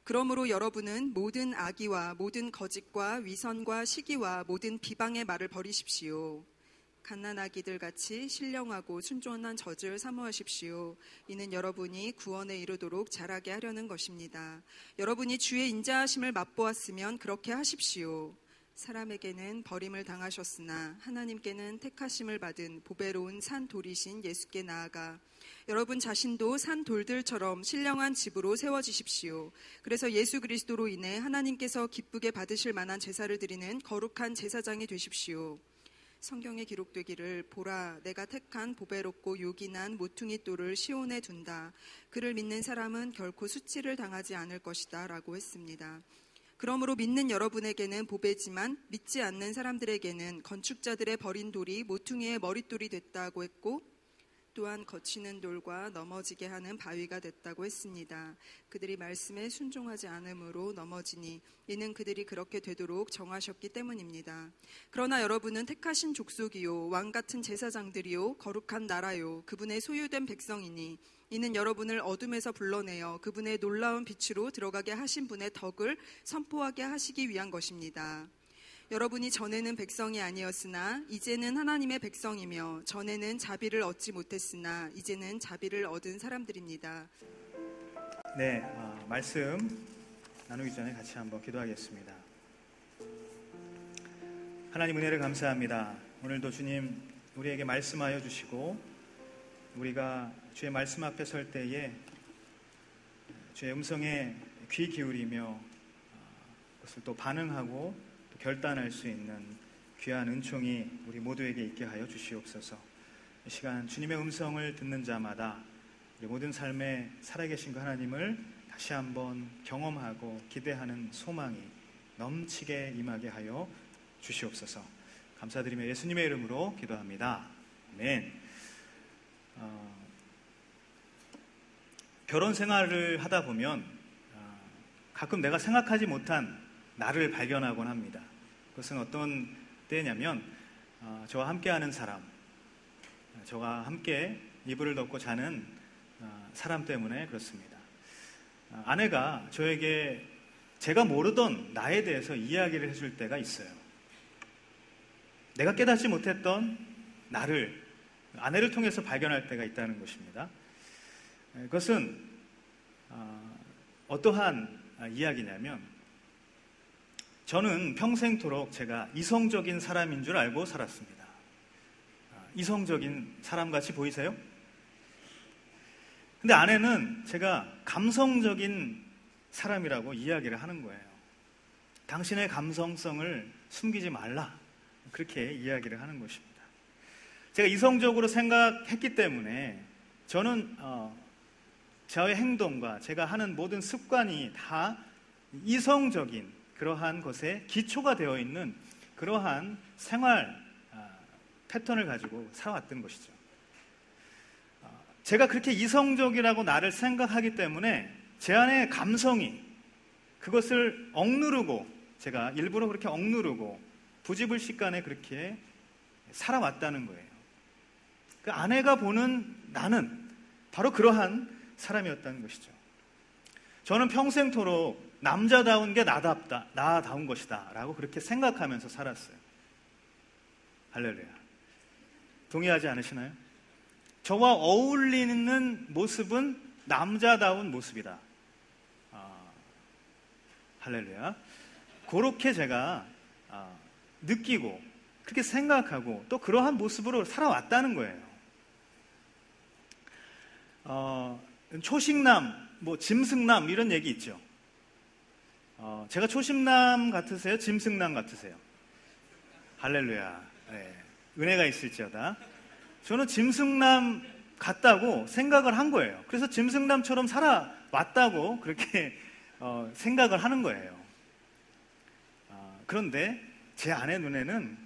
그러므로 여러분은 모든 악의와 모든 거짓과 위선과 시기와 모든 비방의 말을 버리십시오. 갓난아기들 같이 신령하고 순종한 젖을 사모하십시오. 이는 여러분이 구원에 이르도록 자라게 하려는 것입니다. 여러분이 주의 인자하심을 맛보았으면 그렇게 하십시오. 사람에게는 버림을 당하셨으나 하나님께는 택하심을 받은 보배로운 산 돌이신 예수께 나아가 여러분 자신도 산 돌들처럼 신령한 집으로 세워지십시오. 그래서 예수 그리스도로 인해 하나님께서 기쁘게 받으실 만한 제사를 드리는 거룩한 제사장이 되십시오. 성경에 기록되기를 보라 내가 택한 보배롭고 요긴한 모퉁이 돌을 시온에 둔다. 그를 믿는 사람은 결코 수치를 당하지 않을 것이다 라고 했습니다. 그러므로 믿는 여러분에게는 보배지만 믿지 않는 사람들에게는 건축자들의 버린 돌이 모퉁이의 머릿돌이 됐다고 했고 또한 거치는 돌과 넘어지게 하는 바위가 됐다고 했습니다. 그들이 말씀에 순종하지 않음으로 넘어지니 이는 그들이 그렇게 되도록 정하셨기 때문입니다. 그러나 여러분은 택하신 족속이요 왕같은 제사장들이요 거룩한 나라요 그분의 소유된 백성이니 이는 여러분을 어둠에서 불러내어 그분의 놀라운 빛으로 들어가게 하신 분의 덕을 선포하게 하시기 위한 것입니다. 여러분이 전에는 백성이 아니었으나 이제는 하나님의 백성이며 전에는 자비를 얻지 못했으나 이제는 자비를 얻은 사람들입니다. 네, 말씀 나누기 전에 같이 한번 기도하겠습니다. 하나님 은혜를 감사합니다. 오늘도 주님 우리에게 말씀하여 주시고 우리가 주의 말씀 앞에 설 때에 주의 음성에 귀 기울이며 그것을 또 반응하고 결단할 수 있는 귀한 은총이 우리 모두에게 있게 하여 주시옵소서. 이 시간 주님의 음성을 듣는 자마다 우리 모든 삶에 살아계신 그 하나님을 다시 한번 경험하고 기대하는 소망이 넘치게 임하게 하여 주시옵소서. 감사드리며 예수님의 이름으로 기도합니다. 아멘. 결혼 생활을 하다 보면 가끔 내가 생각하지 못한 나를 발견하곤 합니다. 그것은 어떤 때냐면 저와 함께하는 사람, 저와 함께 이불을 덮고 자는 사람 때문에 그렇습니다. 아내가 저에게 제가 모르던 나에 대해서 이야기를 해줄 때가 있어요. 내가 깨닫지 못했던 나를 아내를 통해서 발견할 때가 있다는 것입니다. 그것은 어떠한 이야기냐면 저는 평생토록 제가 이성적인 사람인 줄 알고 살았습니다. 이성적인 사람같이 보이세요? 근데 아내는 제가 감성적인 사람이라고 이야기를 하는 거예요. 당신의 감성성을 숨기지 말라, 그렇게 이야기를 하는 것입니다. 제가 이성적으로 생각했기 때문에 저는 저의 행동과 제가 하는 모든 습관이 다 이성적인 그러한 것에 기초가 되어 있는 그러한 생활 패턴을 가지고 살아왔던 것이죠. 제가 그렇게 이성적이라고 나를 생각하기 때문에 제 안에 감성이 그것을 억누르고 제가 일부러 그렇게 억누르고 부지불식간에 그렇게 살아왔다는 거예요. 그 아내가 보는 나는 바로 그러한 사람이었다는 것이죠. 저는 평생토록 남자다운 게 나답다, 나다운 것이다 라고 그렇게 생각하면서 살았어요. 할렐루야. 동의하지 않으시나요? 저와 어울리는 모습은 남자다운 모습이다. 할렐루야. 그렇게 제가 느끼고 그렇게 생각하고 또 그러한 모습으로 살아왔다는 거예요. 초식남, 짐승남 이런 얘기 있죠. 제가 초식남 같으세요? 짐승남 같으세요? 할렐루야. 네. 은혜가 있을지어다. 저는 짐승남 같다고 생각을 한 거예요. 그래서 짐승남처럼 살아왔다고 그렇게 생각을 하는 거예요. 그런데 제 아내 눈에는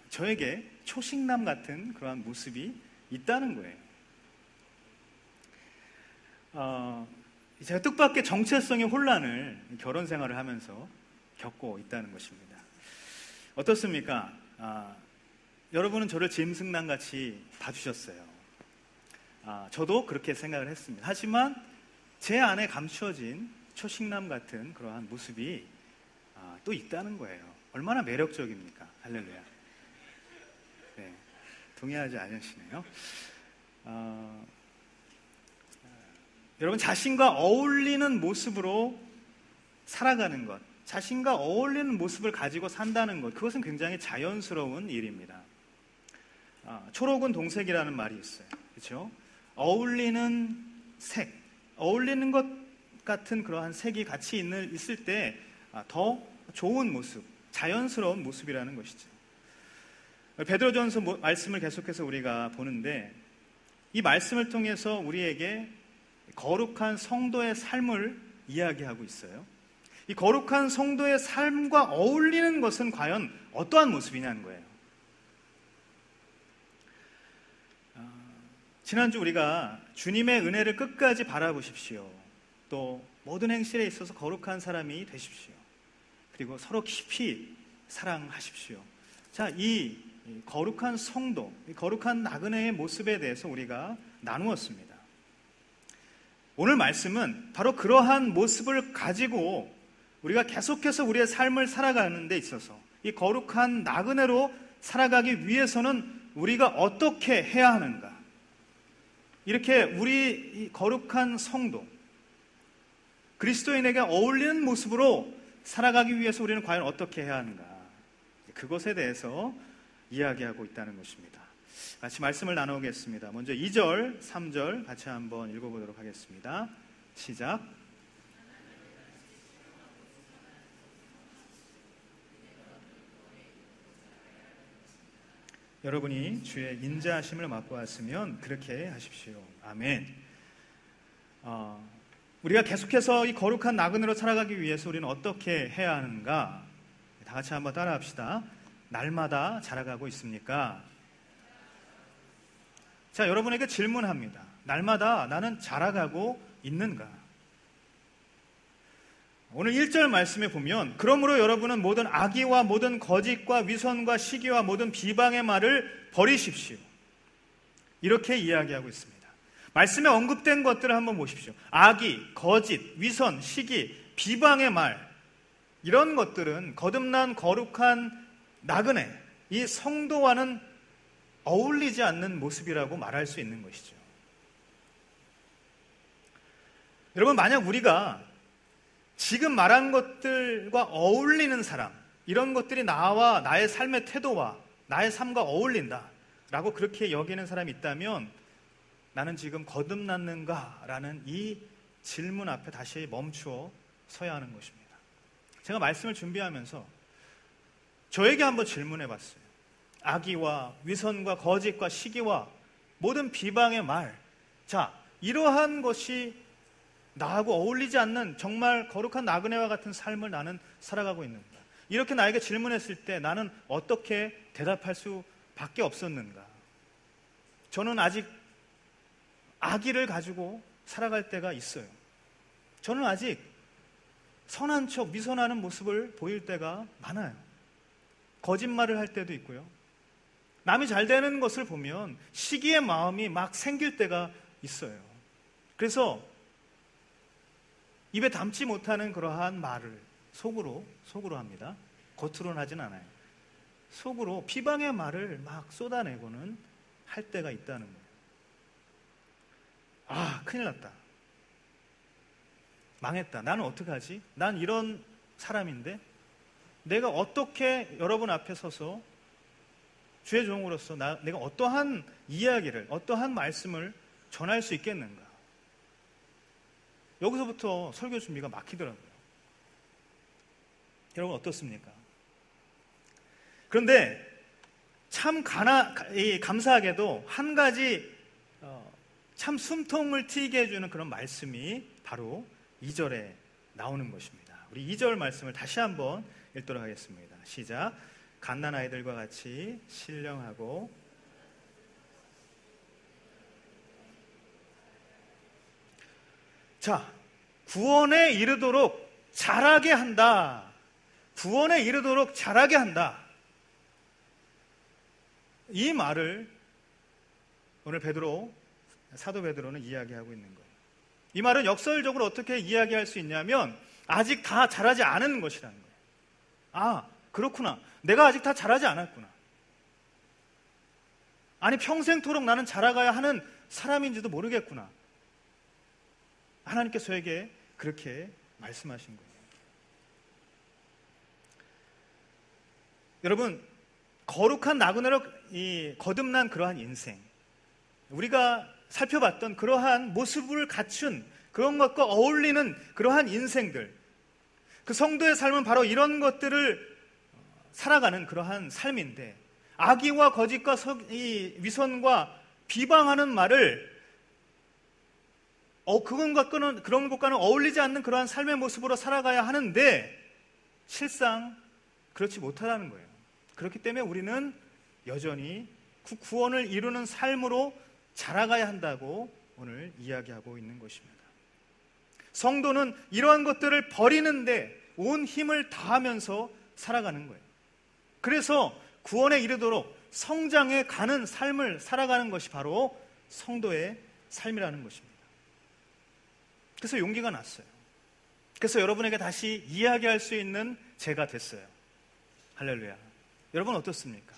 저에게 초식남 같은 그러한 모습이 있다는 거예요. 제가 뜻밖의 정체성의 혼란을 결혼 생활을 하면서 겪고 있다는 것입니다. 어떻습니까? 여러분은 저를 짐승남같이 봐주셨어요. 저도 그렇게 생각을 했습니다. 하지만 제 안에 감추어진 초식남 같은 그러한 모습이 또 있다는 거예요. 얼마나 매력적입니까? 할렐루야. 네, 동의하지 않으시네요. 여러분, 자신과 어울리는 모습으로 살아가는 것, 자신과 어울리는 모습을 가지고 산다는 것, 그것은 굉장히 자연스러운 일입니다. 초록은 동색이라는 말이 있어요. 그렇죠? 어울리는 색, 어울리는 것 같은 그러한 색이 같이 있을 때 더 좋은 모습, 자연스러운 모습이라는 것이죠. 베드로전서 말씀을 계속해서 우리가 보는데, 이 말씀을 통해서 우리에게 거룩한 성도의 삶을 이야기하고 있어요. 이 거룩한 성도의 삶과 어울리는 것은 과연 어떠한 모습이냐는 거예요. 지난주 우리가 주님의 은혜를 끝까지 바라보십시오. 또 모든 행실에 있어서 거룩한 사람이 되십시오. 그리고 서로 깊이 사랑하십시오. 자, 이 거룩한 성도, 이 거룩한 나그네의 모습에 대해서 우리가 나누었습니다. 오늘 말씀은 바로 그러한 모습을 가지고 우리가 계속해서 우리의 삶을 살아가는 데 있어서 이 거룩한 나그네로 살아가기 위해서는 우리가 어떻게 해야 하는가, 이렇게 우리 이 거룩한 성도, 그리스도인에게 어울리는 모습으로 살아가기 위해서 우리는 과연 어떻게 해야 하는가, 그것에 대해서 이야기하고 있다는 것입니다. 같이 말씀을 나누겠습니다. 먼저 2절, 3절 같이 한번 읽어보도록 하겠습니다. 시작. 여러분이 주의 인자하심을 맛보았으면 그렇게 하십시오. 아멘. 우리가 계속해서 이 거룩한 나그네로 살아가기 위해서 우리는 어떻게 해야 하는가? 다 같이 한번 따라합시다. 날마다 자라가고 있습니까? 자, 여러분에게 질문합니다. 날마다 나는 자라가고 있는가? 오늘 1절 말씀에 보면, 그러므로 여러분은 모든 악의와 모든 거짓과 위선과 시기와 모든 비방의 말을 버리십시오. 이렇게 이야기하고 있습니다. 말씀에 언급된 것들을 한번 보십시오. 악의, 거짓, 위선, 시기, 비방의 말, 이런 것들은 거듭난 거룩한 나그네, 이 성도와는 어울리지 않는 모습이라고 말할 수 있는 것이죠. 여러분, 만약 우리가 지금 말한 것들과 어울리는 사람, 이런 것들이 나와 나의 삶의 태도와 나의 삶과 어울린다 라고 그렇게 여기는 사람이 있다면, 나는 지금 거듭났는가? 라는 이 질문 앞에 다시 멈추어 서야 하는 것입니다. 제가 말씀을 준비하면서 저에게 한번 질문해 봤어요. 악의와 위선과 거짓과 시기와 모든 비방의 말, 자, 이러한 것이 나하고 어울리지 않는 정말 거룩한 나그네와 같은 삶을 나는 살아가고 있는가? 이렇게 나에게 질문했을 때 나는 어떻게 대답할 수밖에 없었는가? 저는 아직 악의를 가지고 살아갈 때가 있어요. 저는 아직 선한 척 미선하는 모습을 보일 때가 많아요. 거짓말을 할 때도 있고요. 남이 잘 되는 것을 보면 시기의 마음이 막 생길 때가 있어요. 그래서 입에 담지 못하는 그러한 말을 속으로 합니다. 겉으로는 하진 않아요. 속으로 비방의 말을 막 쏟아내고는 할 때가 있다는 거예요. 아, 큰일 났다. 망했다. 나는 어떡하지? 난 이런 사람인데 내가 어떻게 여러분 앞에 서서 주의 종으로서 내가 어떠한 이야기를, 어떠한 말씀을 전할 수 있겠는가? 여기서부터 설교 준비가 막히더라고요. 여러분 어떻습니까? 그런데 참 감사하게도 한 가지 참 숨통을 트이게 해주는 그런 말씀이 바로 2절에 나오는 것입니다. 우리 2절 말씀을 다시 한번 읽도록 하겠습니다. 시작. 갓난아이들과 같이 신령하고 자, 구원에 이르도록 자라게 한다. 구원에 이르도록 자라게 한다. 이 말을 오늘 사도 베드로는 이야기하고 있는 거예요. 이 말은 역설적으로 어떻게 이야기할 수 있냐면 아직 다 자라지 않은 것이라는 거예요. 아, 그렇구나. 내가 아직 다 자라지 않았구나. 아니, 평생토록 나는 자라가야 하는 사람인지도 모르겠구나. 하나님께서 저에게 그렇게 말씀하신 거예요. 여러분, 거룩한 나그네로 거듭난 그러한 인생, 우리가 살펴봤던 그러한 모습을 갖춘 그런 것과 어울리는 그러한 인생들, 그 성도의 삶은 바로 이런 것들을 살아가는 그러한 삶인데, 악의와 거짓과 위선과 비방하는 말을 그런 것과는 어울리지 않는 그러한 삶의 모습으로 살아가야 하는데 실상 그렇지 못하다는 거예요. 그렇기 때문에 우리는 여전히 구원을 이루는 삶으로 자라가야 한다고 오늘 이야기하고 있는 것입니다. 성도는 이러한 것들을 버리는데 온 힘을 다하면서 살아가는 거예요. 그래서 구원에 이르도록 성장해 가는 삶을 살아가는 것이 바로 성도의 삶이라는 것입니다. 그래서 용기가 났어요. 그래서 여러분에게 다시 이야기할 수 있는 제가 됐어요. 할렐루야. 여러분 어떻습니까?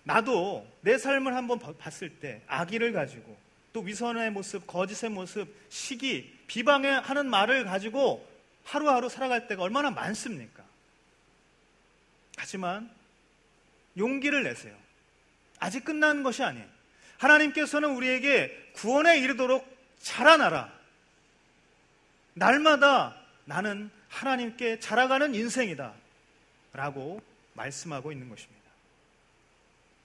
나도 내 삶을 한번 봤을 때 악의를 가지고 또 위선의 모습, 거짓의 모습, 시기, 비방하는 말을 가지고 하루하루 살아갈 때가 얼마나 많습니까? 하지만 용기를 내세요. 아직 끝난 것이 아니에요. 하나님께서는 우리에게 구원에 이르도록 자라나라. 날마다 나는 하나님께 자라가는 인생이다 라고 말씀하고 있는 것입니다.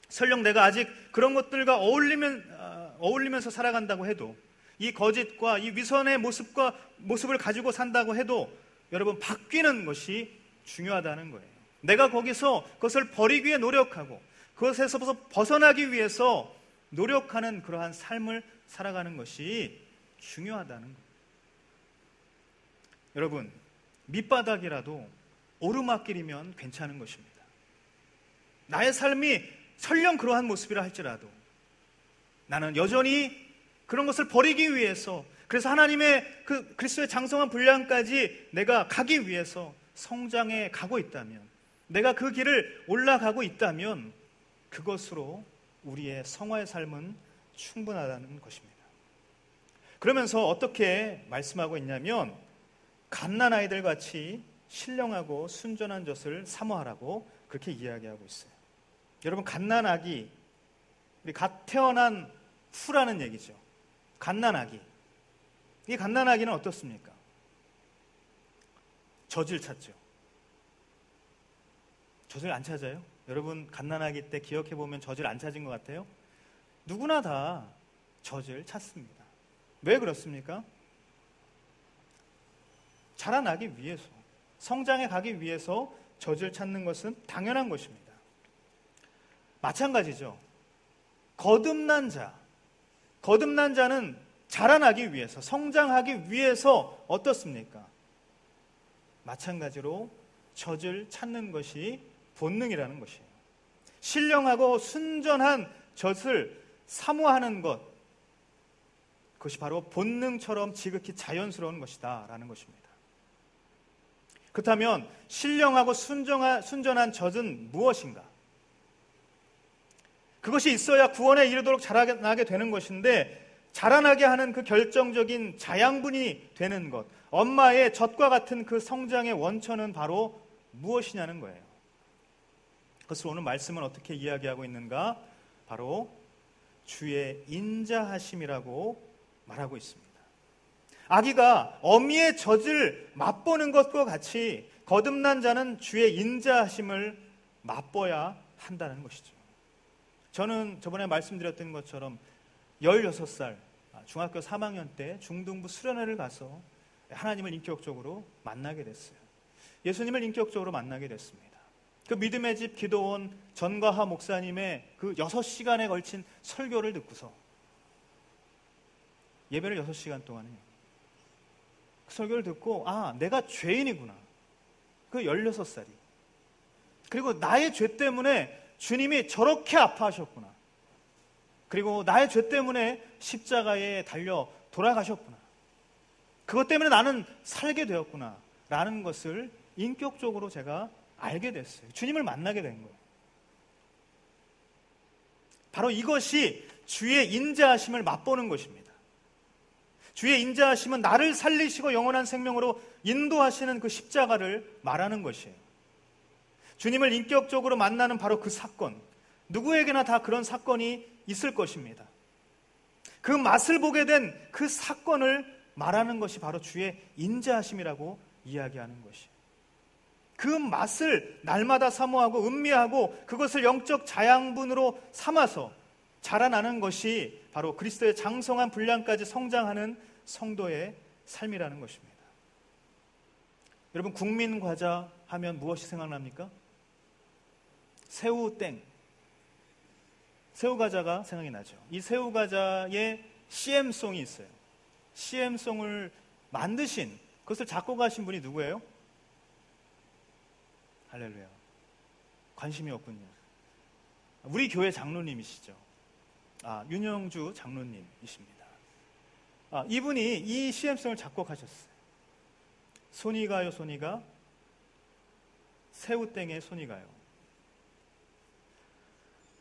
설령 내가 아직 그런 것들과 어울리면서 살아간다고 해도, 이 거짓과 이 위선의 모습을 가지고 산다고 해도 여러분, 바뀌는 것이 중요하다는 거예요. 내가 거기서 그것을 버리기 위해 노력하고 그것에서 벗어나기 위해서 노력하는 그러한 삶을 살아가는 것이 중요하다는 거예요. 여러분, 밑바닥이라도 오르막길이면 괜찮은 것입니다. 나의 삶이 설령 그러한 모습이라 할지라도 나는 여전히 그런 것을 버리기 위해서, 그래서 하나님의 그 그리스도의 장성한 분량까지 내가 가기 위해서 성장해 가고 있다면, 내가 그 길을 올라가고 있다면 그것으로 우리의 성화의 삶은 충분하다는 것입니다. 그러면서 어떻게 말씀하고 있냐면, 갓난아이들 같이 신령하고 순전한 젖을 사모하라고 그렇게 이야기하고 있어요. 여러분, 갓난아기, 우리 갓 태어난 후라는 얘기죠. 갓난아기. 이 갓난아기는 어떻습니까? 젖을 찾죠. 젖을 안 찾아요? 여러분, 갓난아기 때 기억해보면 젖을 안 찾은 것 같아요? 누구나 다 젖을 찾습니다. 왜 그렇습니까? 자라나기 위해서, 성장해 가기 위해서 젖을 찾는 것은 당연한 것입니다. 마찬가지죠. 거듭난 자는 자라나기 위해서, 성장하기 위해서 어떻습니까? 마찬가지로 젖을 찾는 것이 본능이라는 것이에요. 신령하고 순전한 젖을 사모하는 것, 그것이 바로 본능처럼 지극히 자연스러운 것이다 라는 것입니다. 그렇다면 신령하고 순전한 젖은 무엇인가? 그것이 있어야 구원에 이르도록 자라나게 되는 것인데, 자라나게 하는 그 결정적인 자양분이 되는 것, 엄마의 젖과 같은 그 성장의 원천은 바로 무엇이냐는 거예요. 그래서 오늘 말씀은 어떻게 이야기하고 있는가? 바로 주의 인자하심이라고 말하고 있습니다. 아기가 어미의 젖을 맛보는 것과 같이 거듭난 자는 주의 인자하심을 맛보아야 한다는 것이죠. 저는 저번에 말씀드렸던 것처럼 16살 중학교 3학년 때 중등부 수련회를 가서 하나님을 인격적으로 만나게 됐어요. 예수님을 인격적으로 만나게 됐습니다. 그 믿음의 집 기도원 전과하 목사님의 그 6시간에 걸친 설교를 듣고서 예배를 6시간 동안 해요. 그 설교를 듣고, 아, 내가 죄인이구나. 그 16살이. 그리고 나의 죄 때문에 주님이 저렇게 아파하셨구나. 그리고 나의 죄 때문에 십자가에 달려 돌아가셨구나. 그것 때문에 나는 살게 되었구나 라는 것을 인격적으로 제가 알게 됐어요. 주님을 만나게 된 거예요. 바로 이것이 주의 인자하심을 맛보는 것입니다. 주의 인자하심은 나를 살리시고 영원한 생명으로 인도하시는 그 십자가를 말하는 것이에요. 주님을 인격적으로 만나는 바로 그 사건, 누구에게나 다 그런 사건이 있을 것입니다. 그 맛을 보게 된 그 사건을 말하는 것이 바로 주의 인자하심이라고 이야기하는 것이에요. 그 맛을 날마다 사모하고 음미하고 그것을 영적 자양분으로 삼아서 자라나는 것이 바로 그리스도의 장성한 분량까지 성장하는 성도의 삶이라는 것입니다. 여러분, 국민과자 하면 무엇이 생각납니까? 새우땡, 새우과자가 생각이 나죠. 이 새우과자에 CM송이 있어요. CM송을 만드신, 그것을 작곡하신 분이 누구예요? 할렐루야. 관심이 없군요. 우리 교회 장로님이시죠. 윤영주 장로님이십니다. 이분이 이 CM송을 작곡하셨어요. 손이 가요, 손이 가. 새우땡에 손이 가요.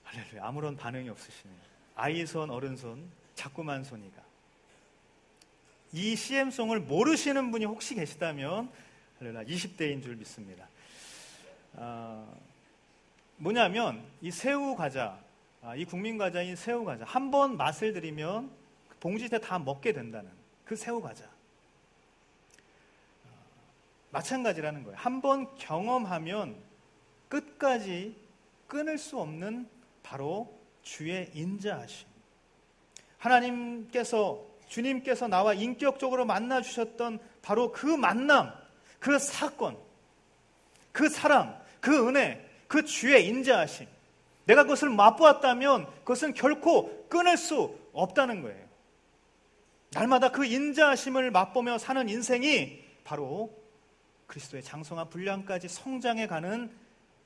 할렐루야. 아무런 반응이 없으시네요. 아이손, 어른손, 자꾸만 손이 가. 이 CM송을 모르시는 분이 혹시 계시다면 할렐루야, 20대인 줄 믿습니다. 뭐냐면 이 새우과자, 이 국민과자인 새우과자, 한 번 맛을 들이면 봉지에 다 먹게 된다는 그 새우과자, 마찬가지라는 거예요. 한 번 경험하면 끝까지 끊을 수 없는 바로 주의 인자하심. 하나님께서, 주님께서 나와 인격적으로 만나주셨던 바로 그 만남, 그 사건, 그 사랑, 그 은혜, 그 주의 인자하심, 내가 그것을 맛보았다면 그것은 결코 끊을 수 없다는 거예요. 날마다 그 인자하심을 맛보며 사는 인생이 바로 그리스도의 장성한 분량까지 성장해가는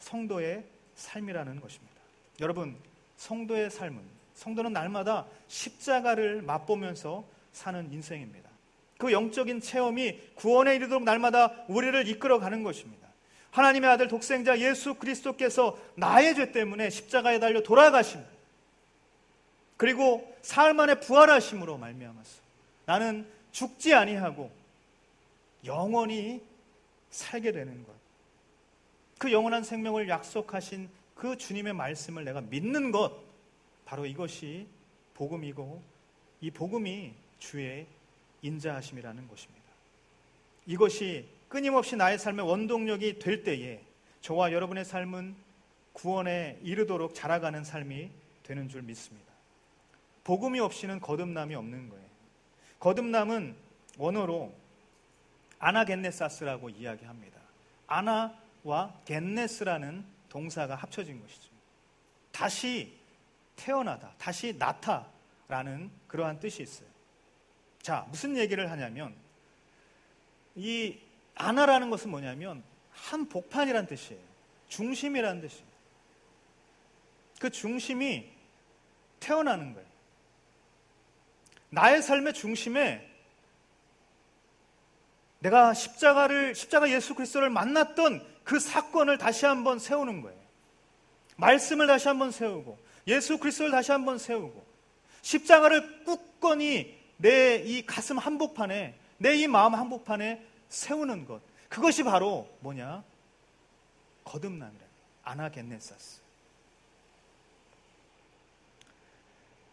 성도의 삶이라는 것입니다. 여러분, 성도의 삶은, 성도는 날마다 십자가를 맛보면서 사는 인생입니다. 그 영적인 체험이 구원에 이르도록 날마다 우리를 이끌어가는 것입니다. 하나님의 아들 독생자 예수 그리스도께서 나의 죄 때문에 십자가에 달려 돌아가심, 그리고 사흘 만에 부활하심으로 말미암아서 나는 죽지 아니하고 영원히 살게 되는 것, 그 영원한 생명을 약속하신 그 주님의 말씀을 내가 믿는 것, 바로 이것이 복음이고 이 복음이 주의 인자하심이라는 것입니다. 이것이 끊임없이 나의 삶의 원동력이 될 때에 저와 여러분의 삶은 구원에 이르도록 자라가는 삶이 되는 줄 믿습니다. 복음이 없이는 거듭남이 없는 거예요. 거듭남은 원어로 아나겐네사스라고 이야기합니다. 아나와 겐네스라는 동사가 합쳐진 것이죠. 다시 태어나다, 다시 낳다라는 그러한 뜻이 있어요. 자, 무슨 얘기를 하냐면 이 아나라는 것은 뭐냐면 한 복판이란 뜻이에요. 중심이라는 뜻이에요. 그 중심이 태어나는 거예요. 나의 삶의 중심에 내가 십자가 예수 그리스도를 만났던 그 사건을 다시 한번 세우는 거예요. 말씀을 다시 한번 세우고 예수 그리스도를 다시 한번 세우고 십자가를 굳건히 내 이 가슴 한복판에, 내 이 마음 한복판에 세우는 것, 그것이 바로 뭐냐? 거듭남이라. 아나겐네사스.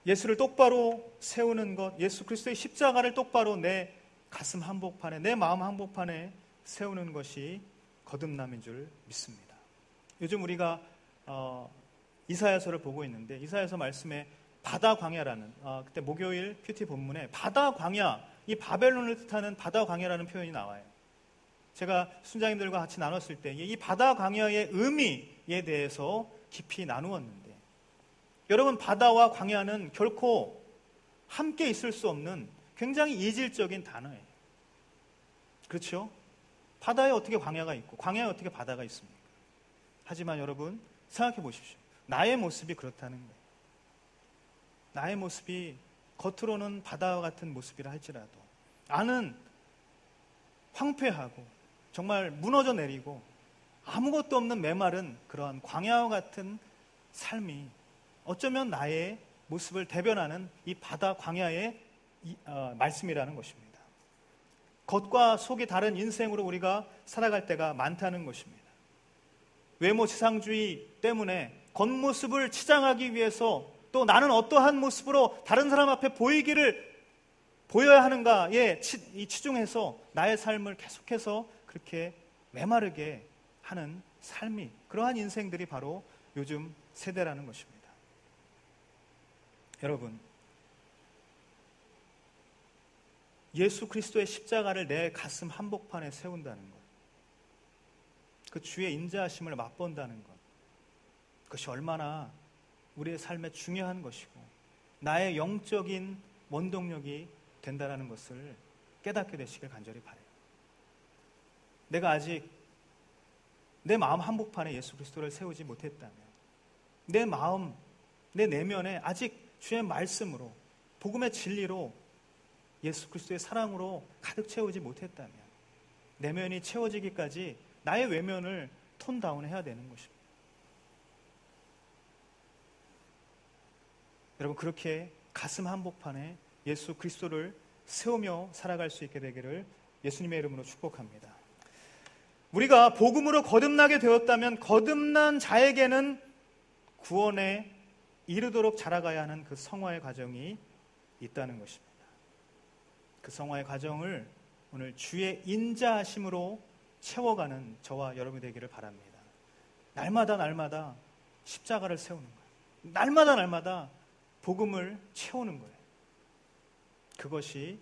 예수를 똑바로 세우는 것, 예수 그리스도의 십자가를 똑바로 내 가슴 한복판에, 내 마음 한복판에 세우는 것이 거듭남인 줄 믿습니다. 요즘 우리가 이사야서를 보고 있는데 이사야서 말씀에 바다 광야라는, 그때 목요일 큐티 본문에 바다 광야, 이 바벨론을 뜻하는 바다 광야라는 표현이 나와요. 제가 순장님들과 같이 나눴을 때 이 바다 광야의 의미에 대해서 깊이 나누었는데, 여러분, 바다와 광야는 결코 함께 있을 수 없는 굉장히 이질적인 단어예요. 그렇죠? 바다에 어떻게 광야가 있고 광야에 어떻게 바다가 있습니까? 하지만 여러분, 생각해 보십시오. 나의 모습이 그렇다는 거예요. 나의 모습이 겉으로는 바다와 같은 모습이라 할지라도 안은 황폐하고 정말 무너져 내리고 아무것도 없는 메마른 그러한 광야와 같은 삶이 어쩌면 나의 모습을 대변하는 이 바다 광야의 말씀이라는 것입니다. 겉과 속이 다른 인생으로 우리가 살아갈 때가 많다는 것입니다. 외모 지상주의 때문에 겉모습을 치장하기 위해서 또 나는 어떠한 모습으로 다른 사람 앞에 보여야 하는가에 치중해서 나의 삶을 계속해서 그렇게 메마르게 하는 삶이, 그러한 인생들이 바로 요즘 세대라는 것입니다. 여러분, 예수 그리스도의 십자가를 내 가슴 한복판에 세운다는 것, 그 주의 인자하심을 맛본다는 것, 그것이 얼마나 우리의 삶에 중요한 것이고 나의 영적인 원동력이 된다는 것을 깨닫게 되시길 간절히 바라요. 내가 아직 내 마음 한복판에 예수 그리스도를 세우지 못했다면, 내 마음, 내 내면에 아직 주의 말씀으로, 복음의 진리로, 예수 그리스도의 사랑으로 가득 채우지 못했다면 내면이 채워지기까지 나의 외면을 톤다운 해야 되는 것입니다. 여러분, 그렇게 가슴 한복판에 예수 그리스도를 세우며 살아갈 수 있게 되기를 예수님의 이름으로 축복합니다. 우리가 복음으로 거듭나게 되었다면 거듭난 자에게는 구원에 이르도록 자라가야 하는 그 성화의 과정이 있다는 것입니다. 그 성화의 과정을 오늘 주의 인자하심으로 채워가는 저와 여러분이 되기를 바랍니다. 날마다 십자가를 세우는 거예요. 날마다 복음을 채우는 거예요. 그것이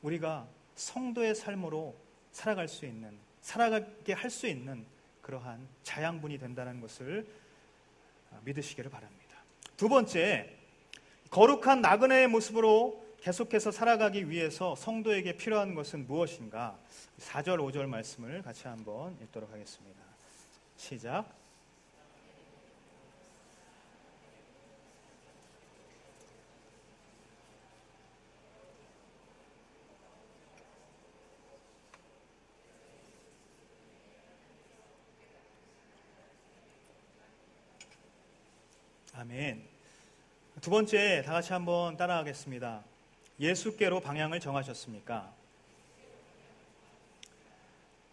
우리가 성도의 삶으로 살아가게 할 수 있는 그러한 자양분이 된다는 것을 믿으시기를 바랍니다. 두 번째, 거룩한 나그네의 모습으로 계속해서 살아가기 위해서 성도에게 필요한 것은 무엇인가? 4절, 5절 말씀을 같이 한번 읽도록 하겠습니다. 시작. 아멘. 두 번째, 다 같이 한번 따라하겠습니다. 예수께로 방향을 정하셨습니까?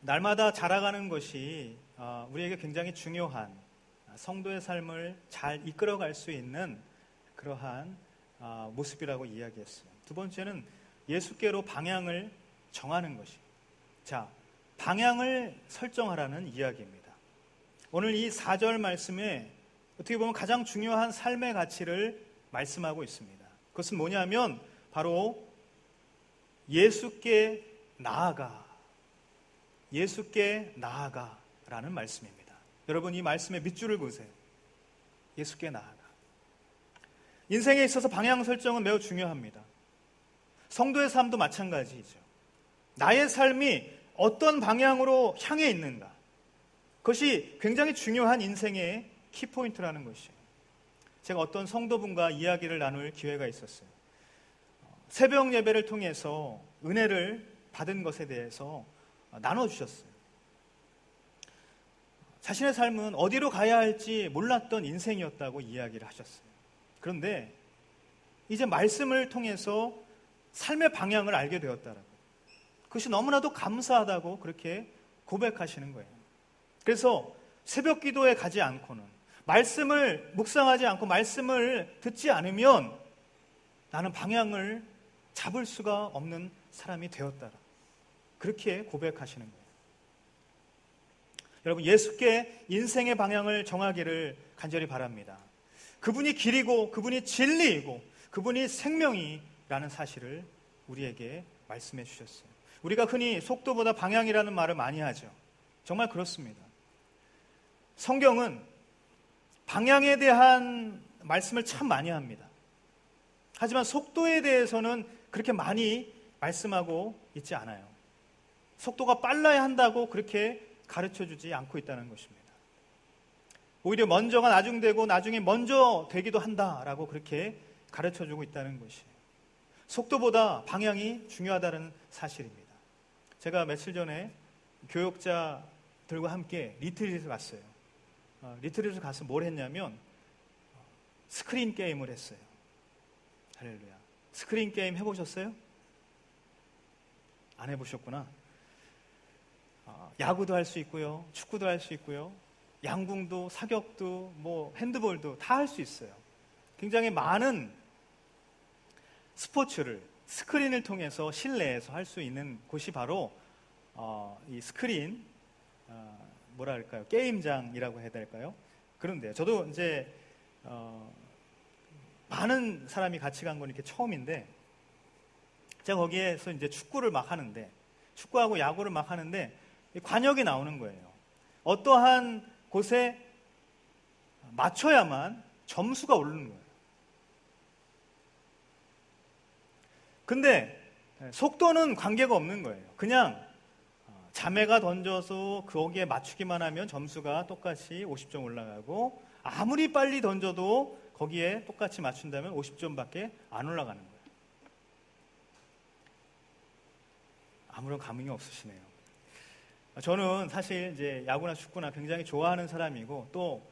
날마다 자라가는 것이 우리에게 굉장히 중요한, 성도의 삶을 잘 이끌어갈 수 있는 그러한 모습이라고 이야기했어요. 두 번째는 예수께로 방향을 정하는 것이. 자, 방향을 설정하라는 이야기입니다. 오늘 이 4절 말씀에 어떻게 보면 가장 중요한 삶의 가치를 말씀하고 있습니다. 그것은 뭐냐면 바로 예수께 나아가라는 말씀입니다. 여러분, 이 말씀의 밑줄을 그으세요. 예수께 나아가. 인생에 있어서 방향 설정은 매우 중요합니다. 성도의 삶도 마찬가지이죠. 나의 삶이 어떤 방향으로 향해 있는가, 그것이 굉장히 중요한 인생의 키포인트라는 것이에요. 제가 어떤 성도분과 이야기를 나눌 기회가 있었어요. 새벽 예배를 통해서 은혜를 받은 것에 대해서 나눠주셨어요. 자신의 삶은 어디로 가야 할지 몰랐던 인생이었다고 이야기를 하셨어요. 그런데 이제 말씀을 통해서 삶의 방향을 알게 되었다라고, 그것이 너무나도 감사하다고 그렇게 고백하시는 거예요. 그래서 새벽 기도에 가지 않고는, 말씀을 묵상하지 않고 말씀을 듣지 않으면 나는 방향을 잡을 수가 없는 사람이 되었다라, 그렇게 고백하시는 거예요. 여러분, 예수께 인생의 방향을 정하기를 간절히 바랍니다. 그분이 길이고 그분이 진리이고 그분이 생명이라는 사실을 우리에게 말씀해 주셨어요. 우리가 흔히 속도보다 방향이라는 말을 많이 하죠. 정말 그렇습니다. 성경은 방향에 대한 말씀을 참 많이 합니다. 하지만 속도에 대해서는 그렇게 많이 말씀하고 있지 않아요. 속도가 빨라야 한다고 그렇게 가르쳐주지 않고 있다는 것입니다. 오히려 먼저가 나중되고 나중에 먼저 되기도 한다라고 그렇게 가르쳐주고 있다는 것이에요. 속도보다 방향이 중요하다는 사실입니다. 제가 며칠 전에 교역자들과 함께 리트릿을 갔어요. 리트릿을 가서 뭘 했냐면 스크린 게임을 했어요. 할렐루야. 스크린 게임 해보셨어요? 안 해보셨구나. 야구도 할 수 있고요, 축구도 할 수 있고요, 양궁도, 사격도, 뭐 핸드볼도 다 할 수 있어요. 굉장히 많은 스포츠를 스크린을 통해서 실내에서 할 수 있는 곳이 바로 이 스크린 뭐랄까요, 게임장이라고 해야 될까요? 그런데요. 저도 이제 많은 사람이 같이 간 건 이렇게 처음인데, 제가 거기에서 이제 축구를 막 하는데, 축구하고 야구를 막 하는데 관역이 나오는 거예요. 어떠한 곳에 맞춰야만 점수가 오르는 거예요. 근데 속도는 관계가 없는 거예요. 그냥 자매가 던져서 거기에 맞추기만 하면 점수가 똑같이 50점 올라가고, 아무리 빨리 던져도 거기에 똑같이 맞춘다면 50점밖에 안 올라가는 거예요. 아무런 감흥이 없으시네요. 저는 사실 이제 야구나 축구나 굉장히 좋아하는 사람이고, 또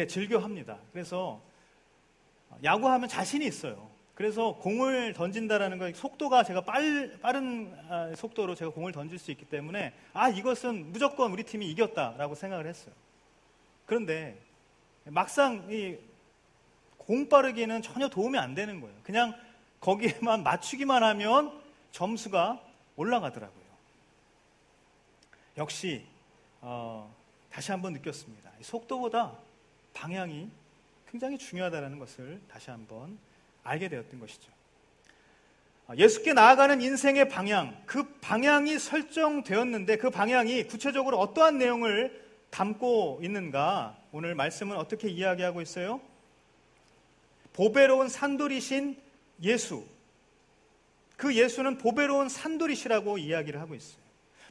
즐겨합니다. 그래서 야구하면 자신이 있어요. 그래서 공을 던진다라는 거, 속도가 제가 빠른 속도로 제가 공을 던질 수 있기 때문에 이것은 무조건 우리 팀이 이겼다라고 생각을 했어요. 그런데 막상 이 공 빠르기는 전혀 도움이 안 되는 거예요. 그냥 거기에만 맞추기만 하면 점수가 올라가더라고요. 역시 다시 한번 느꼈습니다. 속도보다 방향이 굉장히 중요하다는 것을 다시 한번 알게 되었던 것이죠. 예수께 나아가는 인생의 방향, 그 방향이 설정되었는데 그 방향이 구체적으로 어떠한 내용을 담고 있는가, 오늘 말씀은 어떻게 이야기하고 있어요? 보배로운 산돌이신 예수, 그 예수는 보배로운 산돌이시라고 이야기를 하고 있어요.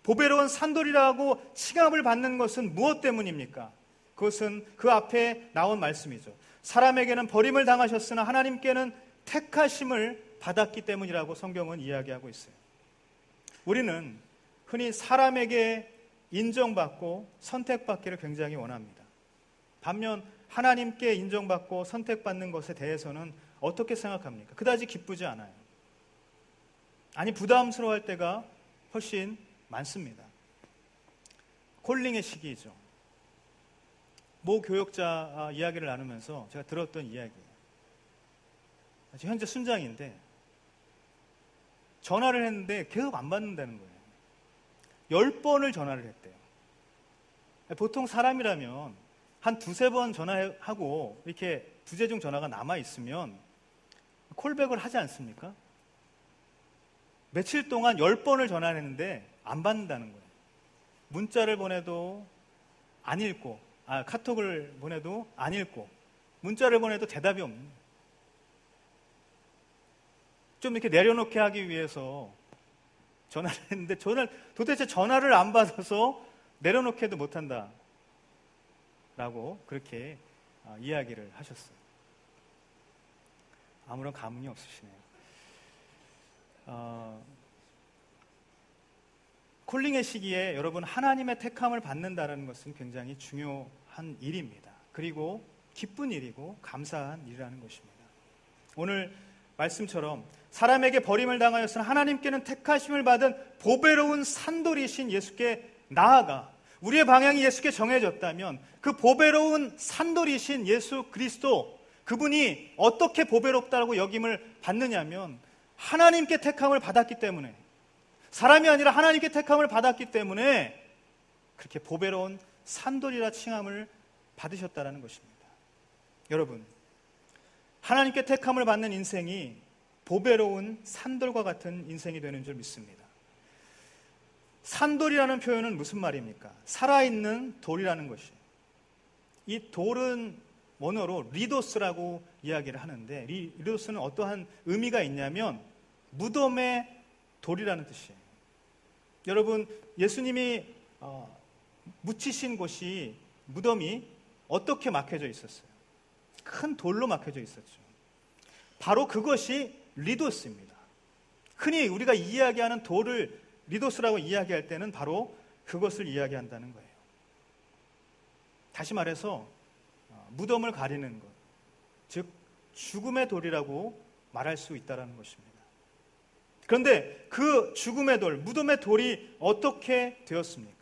보배로운 산돌이라고 칭함을 받는 것은 무엇 때문입니까? 그것은 그 앞에 나온 말씀이죠. 사람에게는 버림을 당하셨으나 하나님께는 택하심을 받았기 때문이라고 성경은 이야기하고 있어요. 우리는 흔히 사람에게 인정받고 선택받기를 굉장히 원합니다. 반면 하나님께 인정받고 선택받는 것에 대해서는 어떻게 생각합니까? 그다지 기쁘지 않아요. 아니, 부담스러워할 때가 훨씬 많습니다. 콜링의 시기이죠. 모 교역자 이야기를 나누면서 제가 들었던 이야기예요. 현재 순장인데 전화를 했는데 계속 안 받는다는 거예요. 10번을 전화를 했대요. 보통 사람이라면 한 두세 번 전화하고 이렇게 두세 중 전화가 남아있으면 콜백을 하지 않습니까? 며칠 동안 10번을 전화를 했는데 안 받는다는 거예요. 문자를 보내도 안 읽고, 카톡을 보내도 안 읽고, 문자를 보내도 대답이 없는 거예요. 좀 이렇게 내려놓게 하기 위해서 전화를 했는데 도대체 전화를 안 받아서 내려놓게도 못한다 라고 그렇게 이야기를 하셨어요. 아무런 감흥이 없으시네요. 콜링의 시기에 여러분, 하나님의 택함을 받는다는 것은 굉장히 중요한 일입니다. 그리고 기쁜 일이고 감사한 일이라는 것입니다. 오늘 말씀처럼 사람에게 버림을 당하였으나 하나님께는 택하심을 받은 보배로운 산돌이신 예수께 나아가, 우리의 방향이 예수께 정해졌다면 그 보배로운 산돌이신 예수 그리스도, 그분이 어떻게 보배롭다고 여김을 받느냐면 하나님께 택함을 받았기 때문에, 사람이 아니라 하나님께 택함을 받았기 때문에 그렇게 보배로운 산돌이라 칭함을 받으셨다는 것입니다. 여러분, 하나님께 택함을 받는 인생이 보배로운 산돌과 같은 인생이 되는 줄 믿습니다. 산돌이라는 표현은 무슨 말입니까? 살아있는 돌이라는 것이에요. 이 돌은 원어로 리도스라고 이야기를 하는데, 리도스는 어떠한 의미가 있냐면 무덤의 돌이라는 뜻이에요. 여러분, 예수님이 묻히신 곳이, 무덤이 어떻게 막혀져 있었어요? 큰 돌로 막혀져 있었죠. 바로 그것이 리도스입니다. 흔히 우리가 이야기하는 돌을 리도스라고 이야기할 때는 바로 그것을 이야기한다는 거예요. 다시 말해서 무덤을 가리는 것, 즉 죽음의 돌이라고 말할 수 있다는 것입니다. 그런데 그 죽음의 돌, 무덤의 돌이 어떻게 되었습니까?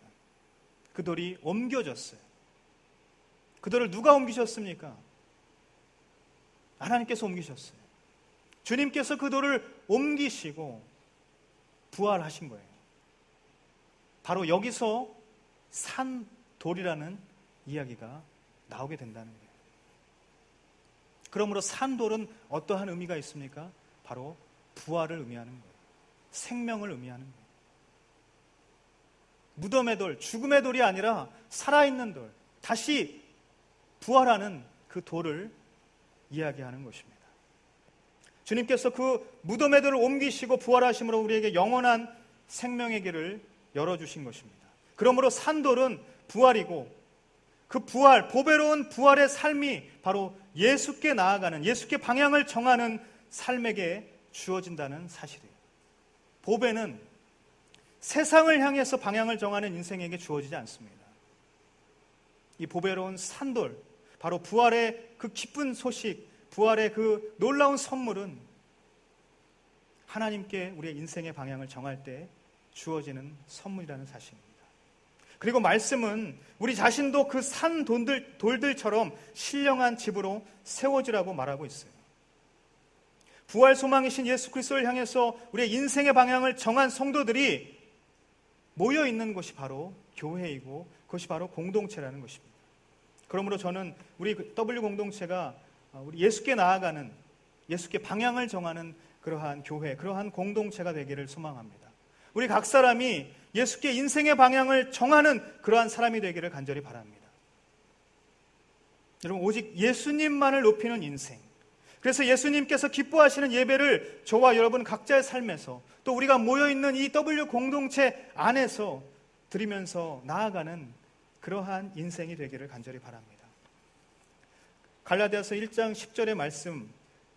그 돌이 옮겨졌어요. 그 돌을 누가 옮기셨습니까? 하나님께서 옮기셨어요. 주님께서 그 돌을 옮기시고 부활하신 거예요. 바로 여기서 산돌이라는 이야기가 나오게 된다는 거예요. 그러므로 산돌은 어떠한 의미가 있습니까? 바로 부활을 의미하는 거예요. 생명을 의미하는 거예요. 무덤의 돌, 죽음의 돌이 아니라 살아있는 돌, 다시 부활하는 그 돌을 이야기하는 것입니다. 주님께서 그 무덤의 돌을 옮기시고 부활하심으로 우리에게 영원한 생명의 길을 열어주신 것입니다. 그러므로 산돌은 부활이고 그 부활, 보배로운 부활의 삶이 바로 예수께 나아가는, 예수께 방향을 정하는 삶에게 주어진다는 사실이에요. 보배는 세상을 향해서 방향을 정하는 인생에게 주어지지 않습니다. 이 보배로운 산돌, 바로 부활의 그 기쁜 소식, 부활의 그 놀라운 선물은 하나님께 우리의 인생의 방향을 정할 때 주어지는 선물이라는 사실입니다. 그리고 말씀은 우리 자신도 그 산 돌들처럼 신령한 집으로 세워지라고 말하고 있어요. 부활 소망이신 예수 그리스도를 향해서 우리의 인생의 방향을 정한 성도들이 모여 있는 곳이 바로 교회이고 그것이 바로 공동체라는 것입니다. 그러므로 저는 우리 W 공동체가 우리 예수께 나아가는, 예수께 방향을 정하는 그러한 교회, 그러한 공동체가 되기를 소망합니다. 우리 각 사람이 예수께 인생의 방향을 정하는 그러한 사람이 되기를 간절히 바랍니다. 여러분, 오직 예수님만을 높이는 인생, 그래서 예수님께서 기뻐하시는 예배를 저와 여러분 각자의 삶에서 또 우리가 모여있는 이 W 공동체 안에서 드리면서 나아가는 그러한 인생이 되기를 간절히 바랍니다. 갈라디아서 1장 10절의 말씀,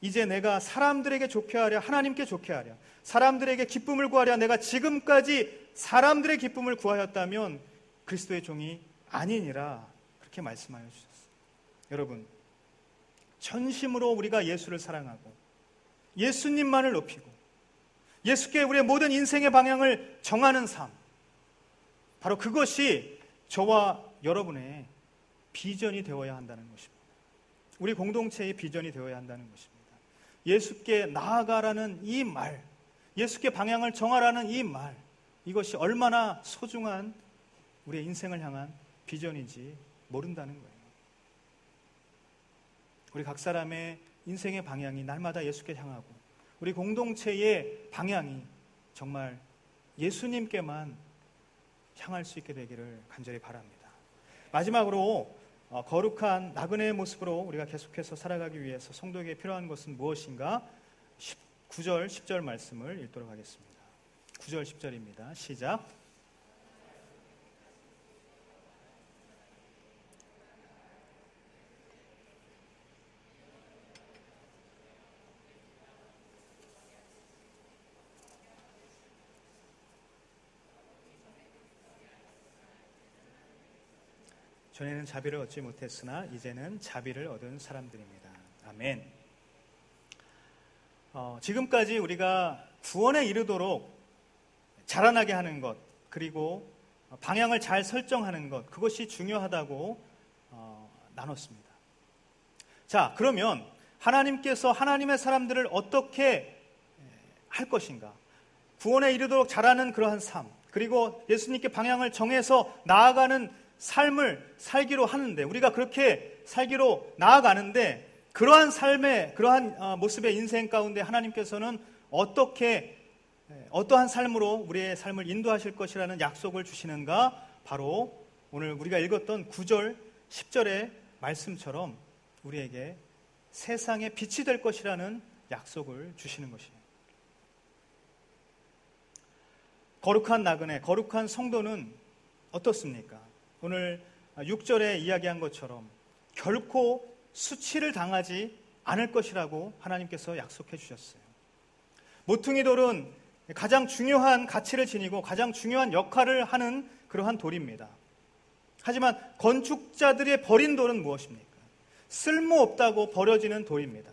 이제 내가 사람들에게 좋게 하려, 하나님께 좋게 하려, 사람들에게 기쁨을 구하려 내가 지금까지 사람들의 기쁨을 구하였다면 그리스도의 종이 아니니라, 그렇게 말씀하여 주셨습니다. 여러분, 전심으로 우리가 예수를 사랑하고 예수님만을 높이고 예수께 우리의 모든 인생의 방향을 정하는 삶, 바로 그것이 저와 여러분의 비전이 되어야 한다는 것입니다. 우리 공동체의 비전이 되어야 한다는 것입니다. 예수께 나아가라는 이 말, 예수께 방향을 정하라는 이 말, 이것이 얼마나 소중한 우리의 인생을 향한 비전인지 모른다는 거예요. 우리 각 사람의 인생의 방향이 날마다 예수께 향하고 우리 공동체의 방향이 정말 예수님께만 향할 수 있게 되기를 간절히 바랍니다. 마지막으로 거룩한 나그네의 모습으로 우리가 계속해서 살아가기 위해서 성도에게 필요한 것은 무엇인가? 9절, 10절 말씀을 읽도록 하겠습니다. 9절, 10절입니다. 시작. 전에는 자비를 얻지 못했으나 이제는 자비를 얻은 사람들입니다. 아멘. 지금까지 우리가 구원에 이르도록 자라나게 하는 것, 그리고 방향을 잘 설정하는 것, 그것이 중요하다고 나눴습니다. 자, 그러면 하나님께서 하나님의 사람들을 어떻게 할 것인가? 구원에 이르도록 자라는 그러한 삶, 그리고 예수님께 방향을 정해서 나아가는 삶을 살기로 하는데, 우리가 그렇게 살기로 나아가는데, 그러한 삶의, 그러한 모습의 인생 가운데 하나님께서는 어떠한 삶으로 우리의 삶을 인도하실 것이라는 약속을 주시는가? 바로 오늘 우리가 읽었던 9절, 10절의 말씀처럼 우리에게 세상의 빛이 될 것이라는 약속을 주시는 것이에요. 거룩한 나그네, 거룩한 성도는 어떻습니까? 오늘 6절에 이야기한 것처럼 결코 수치를 당하지 않을 것이라고 하나님께서 약속해 주셨어요. 모퉁이 돌은 가장 중요한 가치를 지니고 가장 중요한 역할을 하는 그러한 돌입니다. 하지만 건축자들의 버린 돌은 무엇입니까? 쓸모없다고 버려지는 돌입니다.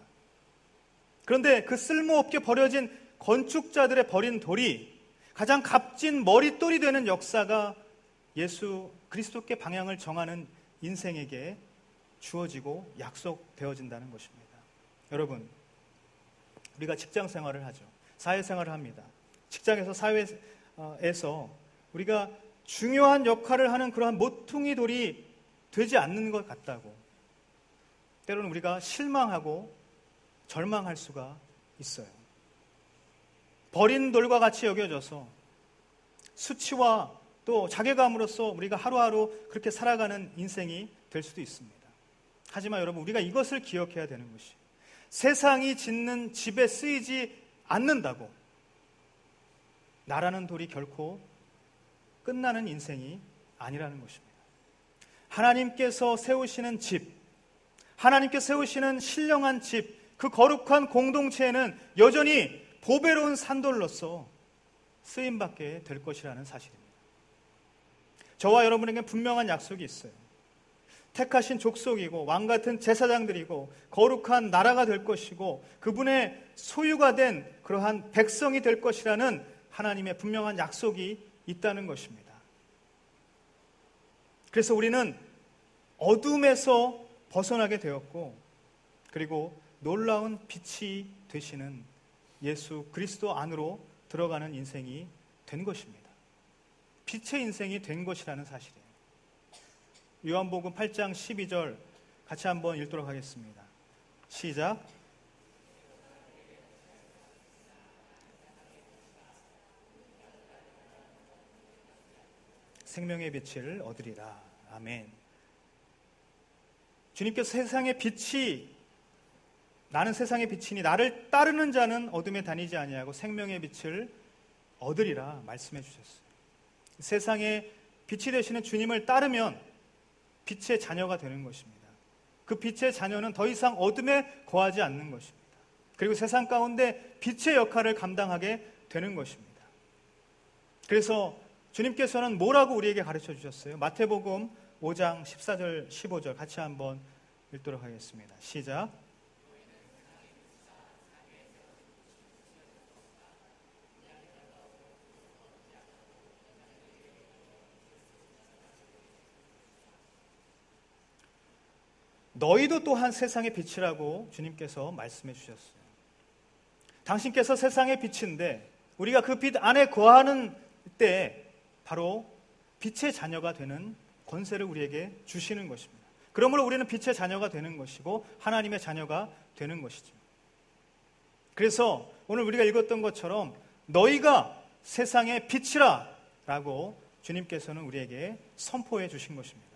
그런데 그 쓸모없게 버려진 건축자들의 버린 돌이 가장 값진 머릿돌이 되는 역사가 예수 그리스도께 방향을 정하는 인생에게 주어지고 약속되어진다는 것입니다. 여러분, 우리가 직장 생활을 하죠. 사회생활을 합니다. 직장에서 사회에서 우리가 중요한 역할을 하는 그러한 모퉁이 돌이 되지 않는 것 같다고 때로는 우리가 실망하고 절망할 수가 있어요. 버린 돌과 같이 여겨져서 수치와 또 자괴감으로써 우리가 하루하루 그렇게 살아가는 인생이 될 수도 있습니다. 하지만 여러분, 우리가 이것을 기억해야 되는 것이 세상이 짓는 집에 쓰이지 않는다고 나라는 돌이 결코 끝나는 인생이 아니라는 것입니다. 하나님께서 세우시는 집, 하나님께서 세우시는 신령한 집, 그 거룩한 공동체에는 여전히 보배로운 산돌로서 쓰임받게 될 것이라는 사실입니다. 저와 여러분에게 분명한 약속이 있어요. 택하신 족속이고 왕같은 제사장들이고 거룩한 나라가 될 것이고 그분의 소유가 된 그러한 백성이 될 것이라는 하나님의 분명한 약속이 있다는 것입니다. 그래서 우리는 어둠에서 벗어나게 되었고 그리고 놀라운 빛이 되시는 예수 그리스도 안으로 들어가는 인생이 된 것입니다. 빛의 인생이 된 것이라는 사실이에요. 요한복음 8장 12절 같이 한번 읽도록 하겠습니다. 시작. 생명의 빛을 얻으리라. 아멘. 주님께서 세상의 빛이 나는 세상의 빛이니 나를 따르는 자는 어둠에 다니지 아니하고 생명의 빛을 얻으리라 말씀해 주셨어요. 세상의 빛이 되시는 주님을 따르면 빛의 자녀가 되는 것입니다. 그 빛의 자녀는 더 이상 어둠에 거하지 않는 것입니다. 그리고 세상 가운데 빛의 역할을 감당하게 되는 것입니다. 그래서 주님께서는 뭐라고 우리에게 가르쳐 주셨어요? 마태복음 5장 14절 15절 같이 한번 읽도록 하겠습니다. 시작. 너희도 또한 세상의 빛이라고 주님께서 말씀해 주셨어요. 당신께서 세상의 빛인데 우리가 그 빛 안에 거하는 때 바로 빛의 자녀가 되는 권세를 우리에게 주시는 것입니다. 그러므로 우리는 빛의 자녀가 되는 것이고 하나님의 자녀가 되는 것이죠. 그래서 오늘 우리가 읽었던 것처럼 너희가 세상의 빛이라 라고 주님께서는 우리에게 선포해 주신 것입니다.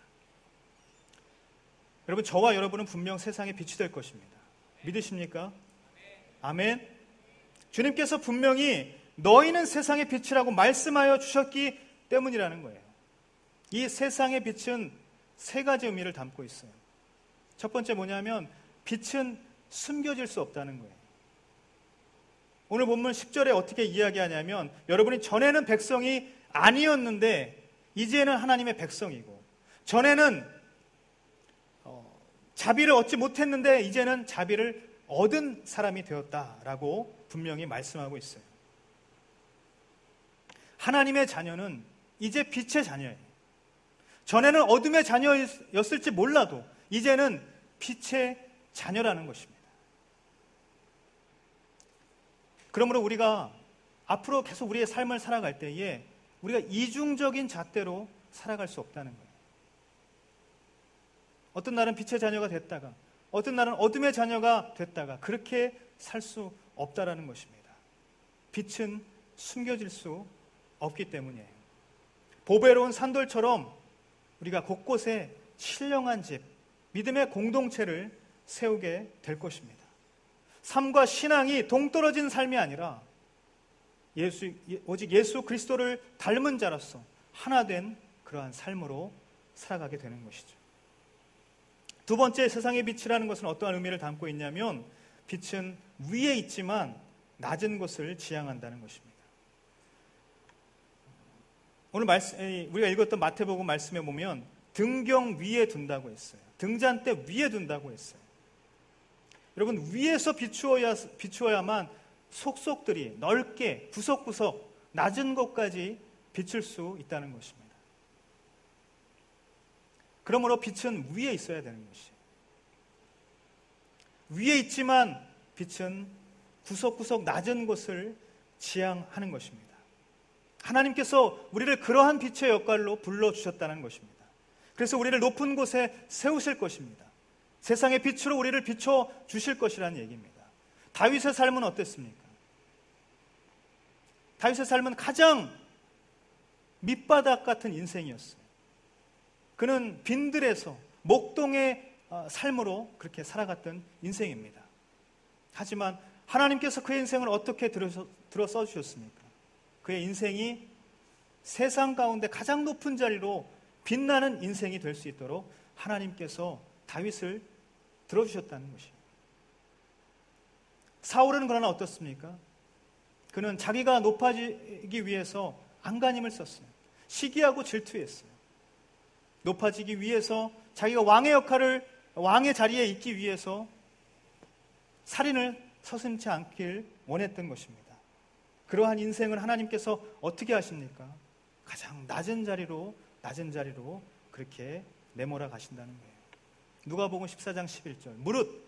여러분, 저와 여러분은 분명 세상의 빛이 될 것입니다. 믿으십니까? 아멘. 주님께서 분명히 너희는 세상의 빛이라고 말씀하여 주셨기 때문이라는 거예요. 이 세상의 빛은 세 가지 의미를 담고 있어요. 첫 번째 뭐냐면 빛은 숨겨질 수 없다는 거예요. 오늘 본문 10절에 어떻게 이야기하냐면 여러분이 전에는 백성이 아니었는데 이제는 하나님의 백성이고 전에는 자비를 얻지 못했는데 이제는 자비를 얻은 사람이 되었다라고 분명히 말씀하고 있어요. 하나님의 자녀는 이제 빛의 자녀예요. 전에는 어둠의 자녀였을지 몰라도 이제는 빛의 자녀라는 것입니다. 그러므로 우리가 앞으로 계속 우리의 삶을 살아갈 때에 우리가 이중적인 잣대로 살아갈 수 없다는 거예요. 어떤 날은 빛의 자녀가 됐다가 어떤 날은 어둠의 자녀가 됐다가 그렇게 살 수 없다라는 것입니다. 빛은 숨겨질 수 없기 때문이에요. 보배로운 산돌처럼 우리가 곳곳에 신령한 집, 믿음의 공동체를 세우게 될 것입니다. 삶과 신앙이 동떨어진 삶이 아니라 오직 예수 그리스도를 닮은 자로서 하나 된 그러한 삶으로 살아가게 되는 것이죠. 두 번째, 세상의 빛이라는 것은 어떠한 의미를 담고 있냐면 빛은 위에 있지만 낮은 곳을 지향한다는 것입니다. 오늘 우리가 읽었던 마태복음 말씀에 보면 등경 위에 둔다고 했어요. 등잔대 위에 둔다고 했어요. 여러분, 위에서 비추어야만 속속들이 넓게 구석구석 낮은 곳까지 비출 수 있다는 것입니다. 그러므로 빛은 위에 있어야 되는 것이에요. 위에 있지만 빛은 구석구석 낮은 곳을 지향하는 것입니다. 하나님께서 우리를 그러한 빛의 역할로 불러주셨다는 것입니다. 그래서 우리를 높은 곳에 세우실 것입니다. 세상의 빛으로 우리를 비춰주실 것이라는 얘기입니다. 다윗의 삶은 어땠습니까? 다윗의 삶은 가장 밑바닥 같은 인생이었어요. 그는 빈들에서 목동의 삶으로 그렇게 살아갔던 인생입니다. 하지만 하나님께서 그의 인생을 어떻게 들어 써주셨습니까? 그의 인생이 세상 가운데 가장 높은 자리로 빛나는 인생이 될 수 있도록 하나님께서 다윗을 들어주셨다는 것이에요. 사울은 그러나 어떻습니까? 그는 자기가 높아지기 위해서 안간힘을 썼어요. 시기하고 질투했어요. 높아지기 위해서 자기가 왕의 자리에 있기 위해서 살인을 서슴지 않길 원했던 것입니다. 그러한 인생을 하나님께서 어떻게 하십니까? 가장 낮은 자리로 그렇게 내몰아 가신다는 거예요. 누가복음 14장 11절. 무릇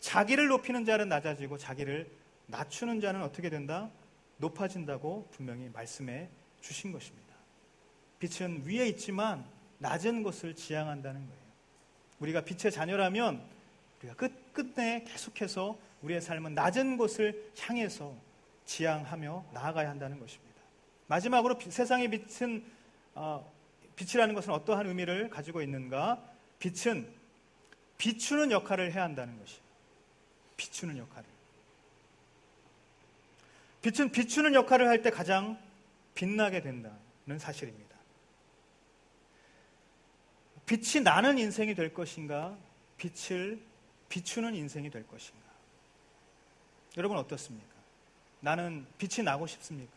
자기를 높이는 자는 낮아지고 자기를 낮추는 자는 어떻게 된다? 높아진다고 분명히 말씀해 주신 것입니다. 빛은 위에 있지만 낮은 곳을 지향한다는 거예요. 우리가 빛의 자녀라면 우리가 끝끝내 계속해서 우리의 삶은 낮은 곳을 향해서 지향하며 나아가야 한다는 것입니다. 마지막으로 세상의 빛은 빛이라는 것은 어떠한 의미를 가지고 있는가? 빛은 비추는 역할을 해야 한다는 것이에요. 비추는 역할을. 빛은 비추는 역할을 할 때 가장 빛나게 된다는 사실입니다. 빛이 나는 인생이 될 것인가? 빛을 비추는 인생이 될 것인가? 여러분 어떻습니까? 나는 빛이 나고 싶습니까?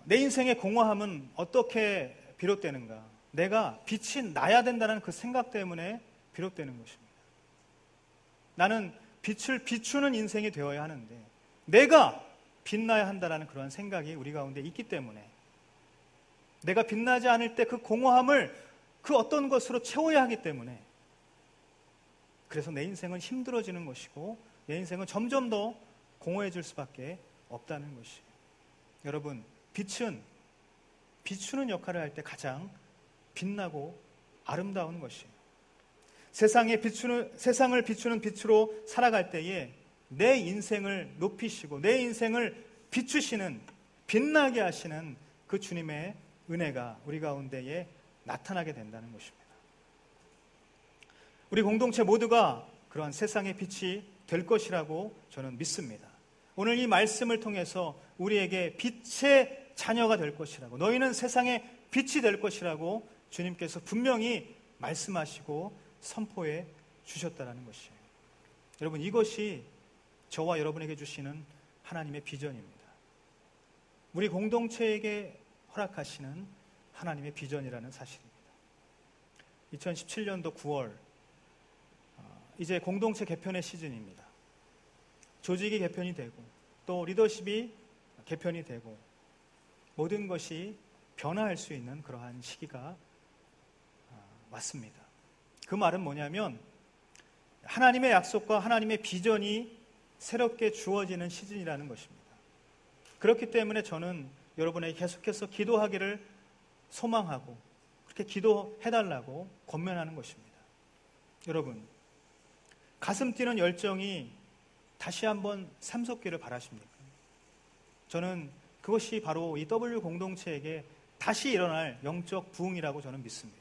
내 인생의 공허함은 어떻게 비롯되는가? 내가 빛이 나야 된다는 그 생각 때문에 비롯되는 것입니다. 나는 빛을 비추는 인생이 되어야 하는데 내가 빛나야 한다는 그런 생각이 우리 가운데 있기 때문에 내가 빛나지 않을 때 그 공허함을 그 어떤 것으로 채워야 하기 때문에 그래서 내 인생은 힘들어지는 것이고 내 인생은 점점 더 공허해질 수밖에 없다는 것이에요. 여러분, 빛은 비추는 역할을 할 때 가장 빛나고 아름다운 것이에요. 세상을 비추는 빛으로 살아갈 때에 내 인생을 높이시고 내 인생을 비추시는, 빛나게 하시는 그 주님의 은혜가 우리 가운데에 나타나게 된다는 것입니다. 우리 공동체 모두가 그러한 세상의 빛이 될 것이라고 저는 믿습니다. 오늘 이 말씀을 통해서 우리에게 빛의 자녀가 될 것이라고, 너희는 세상의 빛이 될 것이라고 주님께서 분명히 말씀하시고 선포해 주셨다는 것이에요. 여러분, 이것이 저와 여러분에게 주시는 하나님의 비전입니다. 우리 공동체에게 허락하시는 하나님의 비전이라는 사실입니다. 2017년도 9월 이제 공동체 개편의 시즌입니다. 조직이 개편이 되고 또 리더십이 개편이 되고 모든 것이 변화할 수 있는 그러한 시기가 왔습니다. 그 말은 뭐냐면 하나님의 약속과 하나님의 비전이 새롭게 주어지는 시즌이라는 것입니다. 그렇기 때문에 저는 여러분에게 계속해서 기도하기를 소망하고 그렇게 기도해달라고 권면하는 것입니다. 여러분, 가슴 뛰는 열정이 다시 한번 샘솟기를 바라십니까? 저는 그것이 바로 이 W 공동체에게 다시 일어날 영적 부흥이라고 저는 믿습니다.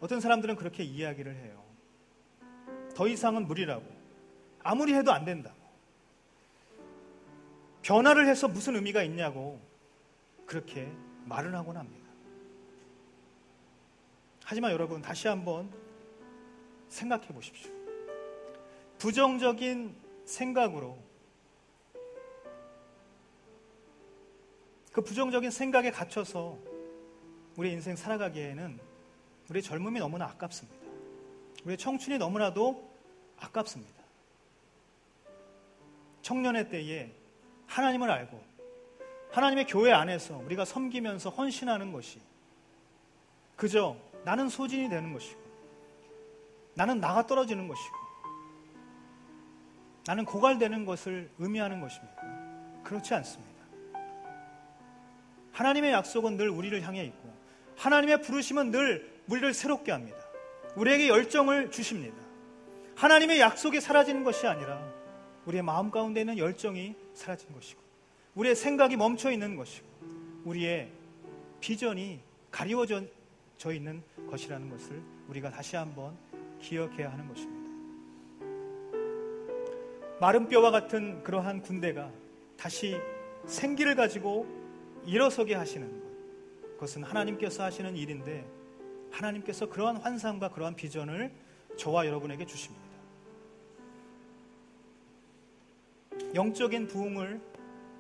어떤 사람들은 그렇게 이야기를 해요. 더 이상은 무리라고, 아무리 해도 안 된다고, 변화를 해서 무슨 의미가 있냐고 그렇게 말을 하곤 합니다. 하지만 여러분, 다시 한번 생각해 보십시오. 부정적인 생각으로 그 부정적인 생각에 갇혀서 우리의 인생 살아가기에는 우리의 젊음이 너무나 아깝습니다. 우리의 청춘이 너무나도 아깝습니다. 청년의 때에 하나님을 알고 하나님의 교회 안에서 우리가 섬기면서 헌신하는 것이 그저 나는 소진이 되는 것이고 나는 나가 떨어지는 것이고 나는 고갈되는 것을 의미하는 것입니까? 그렇지 않습니다. 하나님의 약속은 늘 우리를 향해 있고 하나님의 부르심은 늘 우리를 새롭게 합니다. 우리에게 열정을 주십니다. 하나님의 약속이 사라지는 것이 아니라 우리의 마음 가운데 있는 열정이 사라진 것이고 우리의 생각이 멈춰 있는 것이고 우리의 비전이 가리워져 있는 것이라는 것을 우리가 다시 한번 기억해야 하는 것입니다. 마른 뼈와 같은 그러한 군대가 다시 생기를 가지고 일어서게 하시는 것, 그것은 하나님께서 하시는 일인데 하나님께서 그러한 환상과 그러한 비전을 저와 여러분에게 주십니다. 영적인 부흥을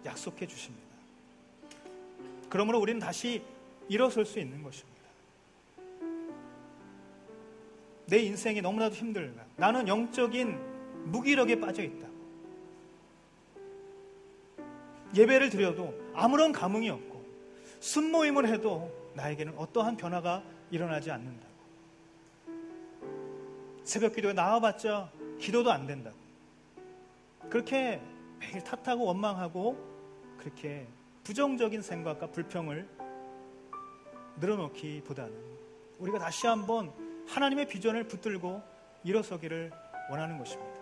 약속해 주십니다. 그러므로 우리는 다시 일어설 수 있는 것입니다. 내 인생이 너무나도 힘들다. 나는 영적인 무기력에 빠져 있다. 예배를 드려도 아무런 감흥이 없고 순모임을 해도 나에게는 어떠한 변화가 일어나지 않는다고. 새벽 기도에 나와봤자 기도도 안 된다고. 그렇게 매일 탓하고 원망하고 그렇게 부정적인 생각과 불평을 늘어놓기보다는 우리가 다시 한번 하나님의 비전을 붙들고 일어서기를 원하는 것입니다.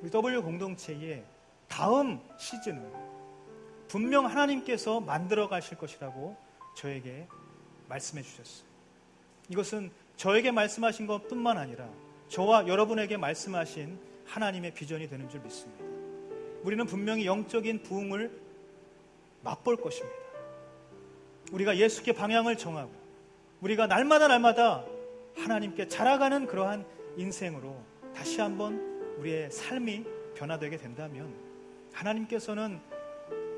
우리 W 공동체의 다음 시즌은 분명 하나님께서 만들어 가실 것이라고 저에게 말씀해 주셨어요. 이것은 저에게 말씀하신 것뿐만 아니라 저와 여러분에게 말씀하신 하나님의 비전이 되는 줄 믿습니다. 우리는 분명히 영적인 부흥을 맛볼 것입니다. 우리가 예수께 방향을 정하고 우리가 날마다 하나님께 자라가는 그러한 인생으로 다시 한번 우리의 삶이 변화되게 된다면 하나님께서는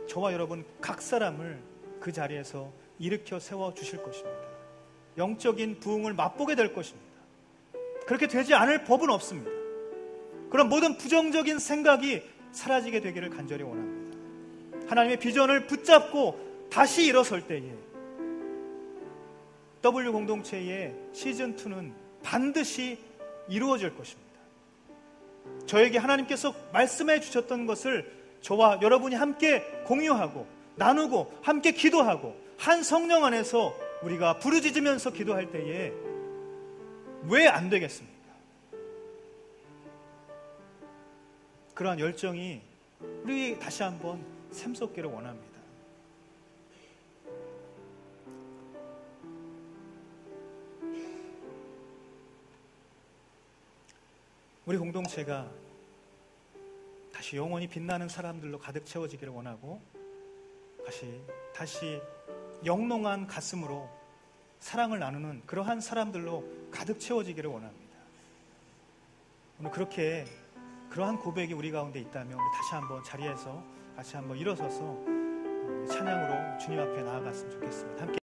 저와 여러분 각 사람을 그 자리에서 일으켜 세워 주실 것입니다. 영적인 부흥을 맛보게 될 것입니다. 그렇게 되지 않을 법은 없습니다. 그런 모든 부정적인 생각이 사라지게 되기를 간절히 원합니다. 하나님의 비전을 붙잡고 다시 일어설 때에 W 공동체의 시즌2는 반드시 이루어질 것입니다. 저에게 하나님께서 말씀해 주셨던 것을 저와 여러분이 함께 공유하고 나누고 함께 기도하고 한 성령 안에서 우리가 부르짖으면서 기도할 때에 왜 안 되겠습니까? 그러한 열정이 우리 다시 한번 샘솟기를 원합니다. 우리 공동체가 다시 영원히 빛나는 사람들로 가득 채워지기를 원하고 다시 영롱한 가슴으로 사랑을 나누는 그러한 사람들로 가득 채워지기를 원합니다. 오늘 그렇게 그러한 고백이 우리 가운데 있다면 우리 다시 한번 자리에서 다시 한번 일어서서 찬양으로 주님 앞에 나아갔으면 좋겠습니다. 함께